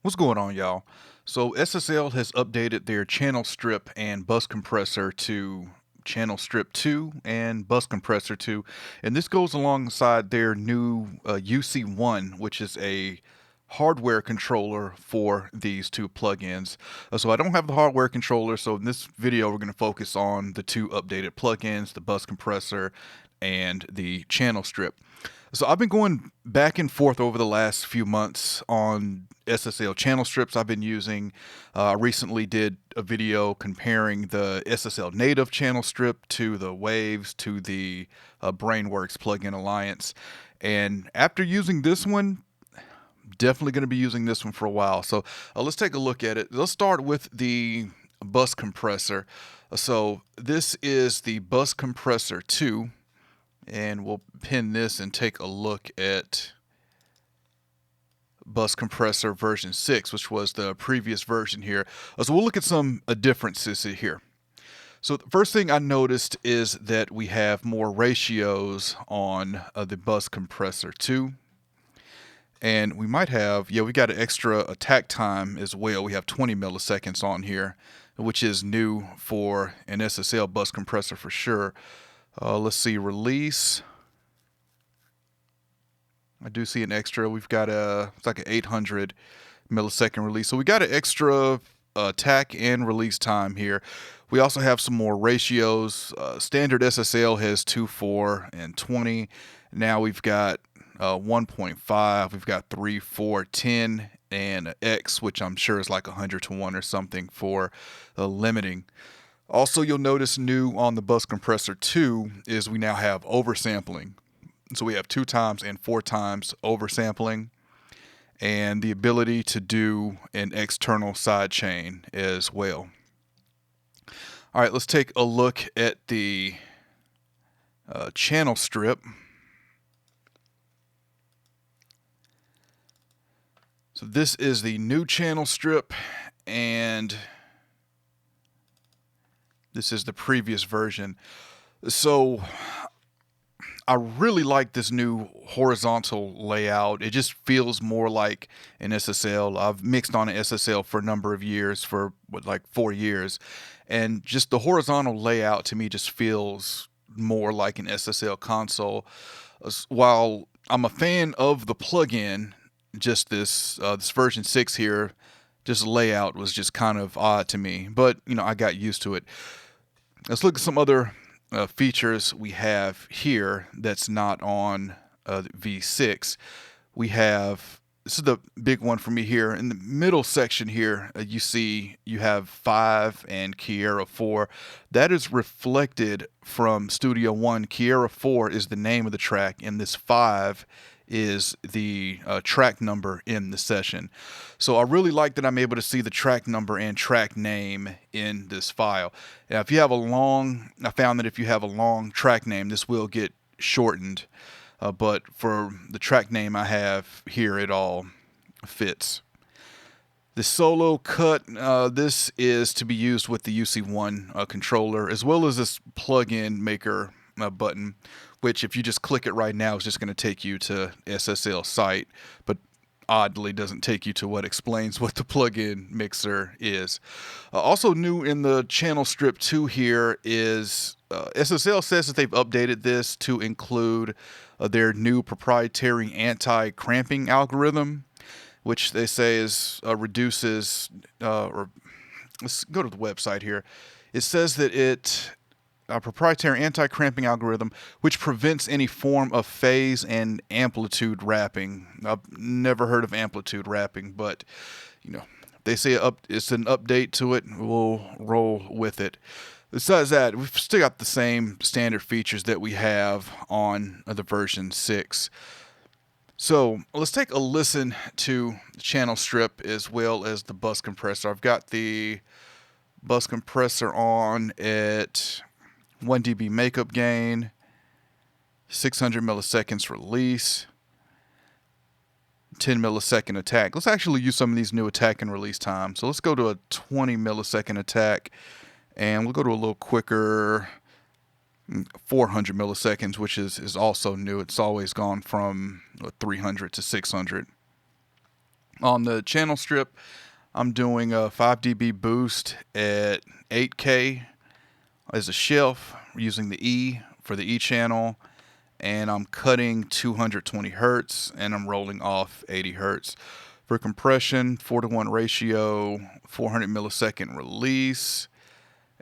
What's going on, y'all? So SSL has updated their channel strip and bus compressor to channel strip 2 and bus compressor 2, and this goes alongside their new UC1, which is a hardware controller for these two plugins. So I don't have the hardware controller, so in this video we're going to focus on the two updated plugins, the bus compressor and the channel strip. So I've been going back and forth over the last few months on SSL channel strips I've been using. I recently did a video comparing the SSL native channel strip to the Waves to the Brainworks plugin alliance. And after using this one, definitely going to be using this one for a while. So let's take a look at it. Let's start with the bus compressor. So this is the bus compressor 2. And we'll pin this and take a look at bus compressor version 6, which was the previous version here. So we'll look at some differences here. So the first thing I noticed is that we have more ratios on the bus compressor 2. And we might have, we got an extra attack time as well. We have 20 milliseconds on here, which is new for an SSL bus compressor for sure. Let's see, release. I do see an extra. We've got it's like an 800 millisecond release. So we got an extra attack and release time here. We also have some more ratios. Standard SSL has 2, 4, and 20. Now we've got 1.5. We've got 3, 4, 10, and X, which I'm sure is like 100 to 1 or something for limiting. Also, you'll notice new on the bus compressor 2 is we now have oversampling. So we have 2 times and 4 times oversampling, and the ability to do an external sidechain as well. All right, let's take a look at the channel strip. So this is the new channel strip, and this is the previous version. So I really like this new horizontal layout. It just feels more like an SSL. I've mixed on an SSL for a number of years, for like 4 years, and just the horizontal layout to me just feels more like an SSL console. While I'm a fan of the plugin, just this version 6 here, just layout was just kind of odd to me, but I got used to it. Let's look at some other features we have here that's not on V6. We have, this is the big one for me here, in the middle section here, you see you have 5 and Kiera 4. That is reflected from Studio One. Kiera 4 is the name of the track, and this 5 is the track number in the session. So I really like that I'm able to see the track number and track name in this file. Now, if you have I found that if you have a long track name, this will get shortened. But for the track name I have here, it all fits. The solo cut, this is to be used with the UC1 controller, as well as this plug-in maker button, which if you just click it right now, is just going to take you to SSL site, but oddly doesn't take you to what explains what the plug-in mixer is. Also new in the channel strip 2 here is SSL says that they've updated this to include their new proprietary anti-cramping algorithm, which they say reduces, or let's go to the website here. It says that a proprietary anti-cramping algorithm which prevents any form of phase and amplitude wrapping. I've never heard of amplitude wrapping, but they say it's an update to it. We'll roll with it. Besides that, we've still got the same standard features that we have on the version 6. So let's take a listen to the channel strip as well as the bus compressor. I've got the bus compressor on at 1 dB makeup gain, 600 milliseconds release, 10 millisecond attack. Let's actually use some of these new attack and release times. So let's go to a 20 millisecond attack, and we'll go to a little quicker 400 milliseconds, which is also new. It's always gone from 300 to 600. On the channel strip, I'm doing a 5 dB boost at 8K as a shelf, using the E for the E channel, and I'm cutting 220 hertz and I'm rolling off 80 hertz. For compression, 4:1 ratio, 400 millisecond release.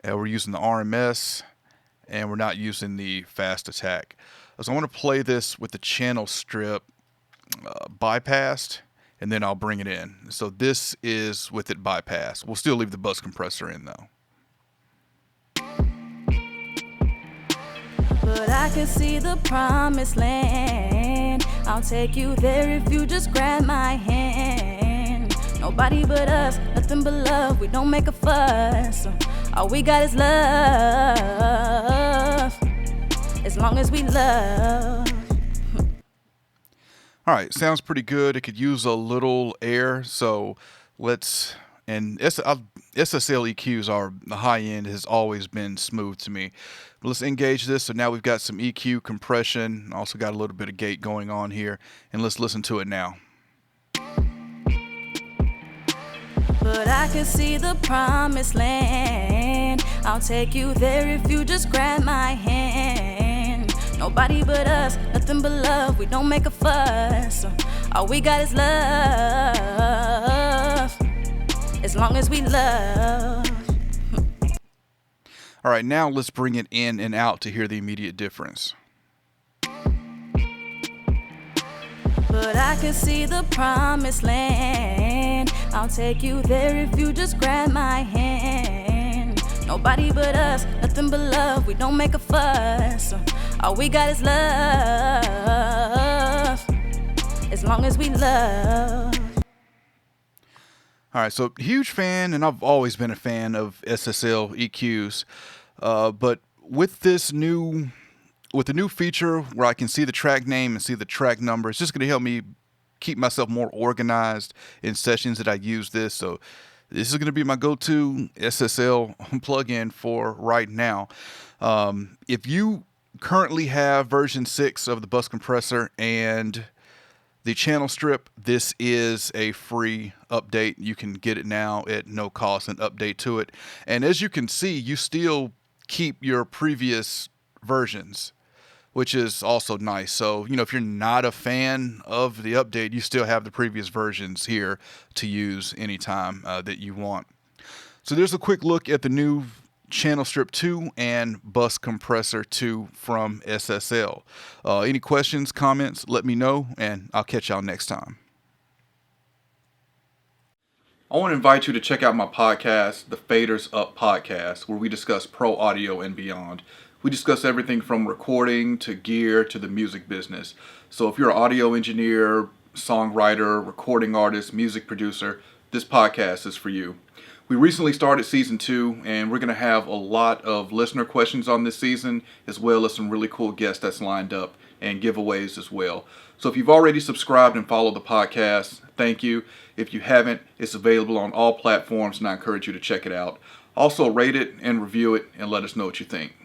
We're using the RMS, and we're not using the fast attack. So I want to play this with the channel strip bypassed, and then I'll bring it in. So this is with it bypassed. We'll still leave the bus compressor in though. But I can see the promised land. I'll take you there if you just grab my hand. Nobody but us, nothing but love. We don't make a fuss. All we got is love. As long as we love. All right, sounds pretty good. It could use a little air, so let's. And SSL EQs are the high end, has always been smooth to me. But let's engage this. So now we've got some EQ compression, also got a little bit of gate going on here, and let's listen to it now. But I can see the promised land. I'll take you there if you just grab my hand. Nobody but us, nothing but love. We don't make a fuss. All we got is love. As long as we love. All right, now let's bring it in and out to hear the immediate difference. But I can see the promised land. I'll take you there if you just grab my hand. Nobody but us, nothing but love. We don't make a fuss. All we got is love. As long as we love. All right, so huge fan, and I've always been a fan of SSL EQs, but with the new feature where I can see the track name and see the track number, it's just going to help me keep myself more organized in sessions that I use this. So this is going to be my go-to SSL plugin for right now. If you currently have version 6 of the bus compressor and the channel strip, this is a free update. You can get it now at no cost and update to it. And as you can see, you still keep your previous versions, which is also nice. So, if you're not a fan of the update, you still have the previous versions here to use anytime that you want. So there's a quick look at the new channel strip 2 and bus compressor 2 from SSL. Any questions, comments, let me know, and I'll catch y'all next time. I want to invite you to check out my podcast, the Faders Up Podcast, where we discuss pro audio and beyond. We discuss everything from recording to gear to the music business. So if you're an audio engineer, songwriter, recording artist, music producer, this podcast is for you. We recently started season 2, and we're going to have a lot of listener questions on this season, as well as some really cool guests that's lined up and giveaways as well. So if you've already subscribed and followed the podcast, thank you. If you haven't, it's available on all platforms, and I encourage you to check it out. Also, rate it and review it and let us know what you think.